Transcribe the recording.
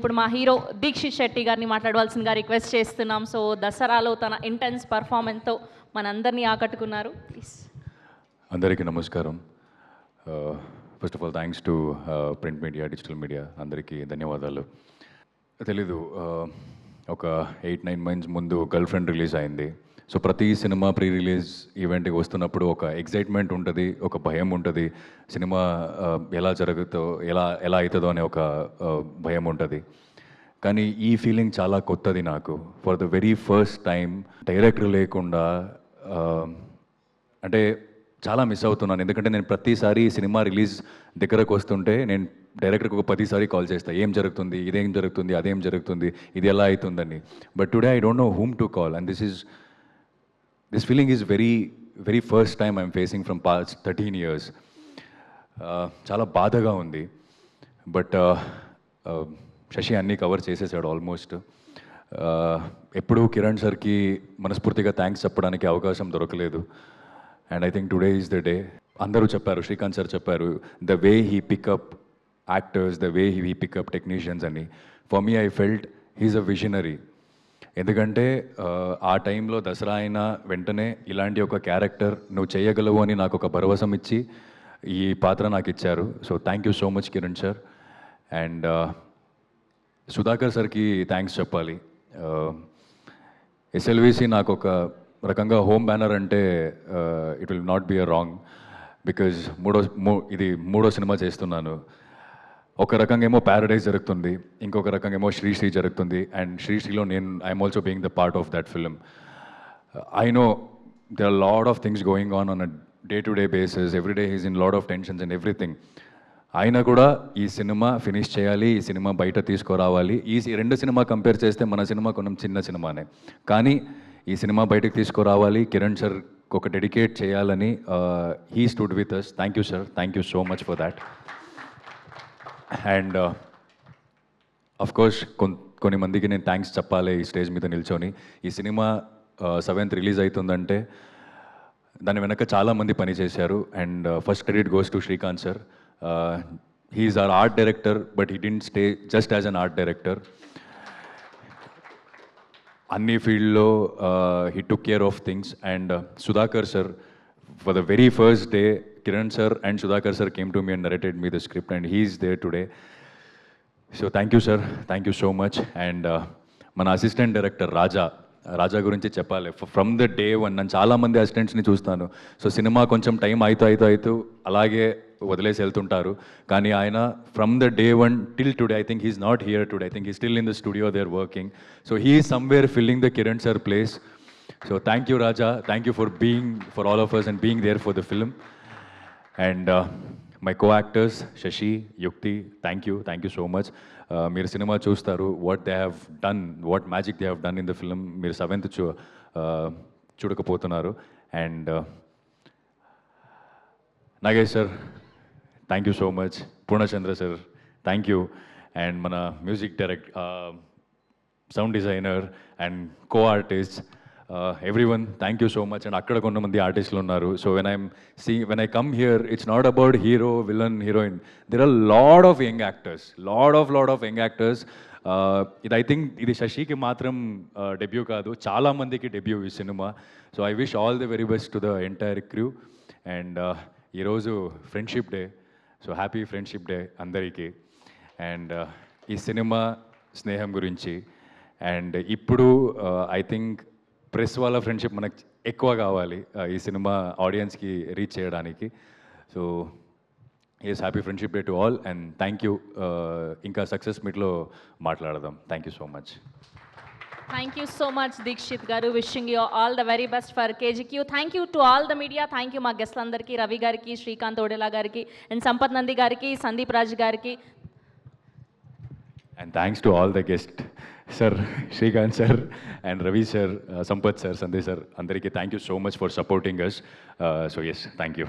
ఇప్పుడు మా హీరో దీక్షిత్ శెట్టి గారిని మాట్లాడవలసిందిగా రిక్వెస్ట్ చేస్తున్నాం. సో దసరాలో తన ఇంటెన్స్ పర్ఫార్మెన్స్తో మనందరినీ ఆకట్టుకున్నారు. ప్లీజ్. అందరికీ నమస్కారం. First of all thanks to print media, digital media అందరికీ ధన్యవాదాలు. తెలీదు, ఒక 8-9 మంత్స్ ముందు గర్ల్ ఫ్రెండ్ రిలీజ్ అయింది. సో ప్రతి సినిమా ప్రీ రిలీజ్ ఈవెంట్కి వస్తున్నప్పుడు ఒక ఎగ్జైట్మెంట్ ఉంటుంది, ఒక భయం ఉంటుంది. సినిమా ఎలా ఎలా అవుతుందో అనే ఒక భయం ఉంటుంది. కానీ ఈ ఫీలింగ్ చాలా కొత్తది నాకు. For the very first time director లేకుండా అంటే చాలా మిస్ అవుతున్నాను. ఎందుకంటే నేను ప్రతిసారి సినిమా రిలీజ్ దగ్గరకు వస్తుంటే నేను డైరెక్టర్కి ఒక 10 సారి కాల్ చేస్తాను, ఏం జరుగుతుంది, ఇదేం జరుగుతుంది, అదేం జరుగుతుంది, ఇది ఎలా అవుతుందని. But today I don't know whom to call and this feeling is very first time I'm facing from past 13 years. చాలా బాధగా ఉంది. బట్ శశి అన్నీ కవర్ చేసేసాడు ఆల్మోస్ట్. ఎప్పుడూ కిరణ్ సార్కి మనస్ఫూర్తిగా థ్యాంక్స్ చెప్పడానికి అవకాశం దొరకలేదు. And I think today is the day. అందరూ చెప్పారు, శ్రీకాంత్ సార్ చెప్పారు, the way he pick up actors, the way he pick up technicians అని. For me I felt he is a visionary. ఎందుకంటే ఆ టైంలో దసరా అయిన వెంటనే ఇలాంటి ఒక క్యారెక్టర్ నువ్వు చేయగలవు అని నాకు ఒక భరోసా ఇచ్చి ఈ పాత్ర నాకు ఇచ్చారు. So thank you so much Kiran sir. And Sudhakar సార్కి థ్యాంక్స్ చెప్పాలి. ఎస్ఎల్విసి నాకు ఒక రకంగా హోమ్ బ్యానర్ అంటే it will not be a wrong, because ఇది మూడో సినిమా చేస్తున్నాను. ఒక రకంగా ఏమో ప్యారడైజ్ జరుగుతుంది, ఇంకొక రకంగా ఏమో శ్రీశ్రీ జరుగుతుంది. అండ్ శ్రీశ్రీలో I'm also being the part of that film. I know there are lot of things going on a day to day basis. Every day he's in lot of tensions and everything. అయినా కూడా ఈ cinema finish చేయాలి, ఈ cinema బయట తీసుకురావాలి. ఈ రెండు cinema compare చేస్తే మన సినిమా కొంచెం చిన్న సినిమానే, కానీ ఈ సినిమా బయటకు తీసుకురావాలి, కిరణ్ సార్ ఒక డెడికేట్ చేయాలని he stood with us. Thank you sir, thank you so much for that. And of course కొన్ని మందికి నేను థ్యాంక్స్ చెప్పాలి ఈ స్టేజ్ మీద నిల్చొని. ఈ సినిమా 7th రిలీజ్ అవుతుందంటే దాని వెనక చాలామంది పనిచేశారు. And first credit goes to Srikanth sir. He is our art director, but he didn't stay just as an art director. అన్ని ఫీల్డ్లో he took care of things. And Sudhakar sir, for the very first day Kiran sir and Sudhakar sir came to me and narrated me the script, and he is there today. So thank you sir, thank you so much. And మన assistant director రాజా గురించి చెప్పాలి. From the day one నేను చాలామంది అసిస్టెంట్స్ని చూస్తాను. So cinema కొంచెం time అవుతూ అలాగే వదిలేసి వెళ్తుంటారు. కానీ ఆయన from the day one till today, I think he's not here today, I think he still in the studio, they are working. So he is somewhere filling the Kiran sir place. So thank you Raja, thank you for all of us and being there for the film. And my co-actors Shashi, Yukti, thank you so much. మీరు cinema చూస్తారు, what they have done, what magic they have done in the film. మీరు 7th చూడకపోతున్నారు. And Nagesh sir, thank you so much. Purnachandra sir, thank you. And మన music sound designer and co artist, everyone, thank you so much. And akkada konnamanthi artists unnaru. So when I come here, it's not about hero, villain, heroine. There are a lot of young actors, lot of young actors. I think idi Shashi ki matram debut kaadu, chaala mandiki debut ee cinema. So I wish all the very best to the entire crew. And ee roju friendship day, so happy friendship day andariki. And ee cinema sneham gurinchi. And ippudu I think press వాళ్ళ friendship మనకు ఎక్కువ కావాలి ఈ cinema ఆడియన్స్కి reach చేయడానికి. So is happy friendship day to all. And thank you. ఇంకా success మీట్లో మాట్లాడదాం. Thank you so much. Thank you so much Dikshit గారు. Wishing you all the very best for KGQ. Thank you to all the media. Thank you మా గెస్ట్లందరికీ, రవి గారికి, శ్రీకాంత్ ఓడెలా గారికి, and Sampath Nandi గారికి, సందీప్ రాజ్ గారికి. And thanks to all the guests, sir, Srikanth sir, and Ravi sir, Sampath sir, Sandesh sir, andariki thank you so much for supporting us. So yes, thank you.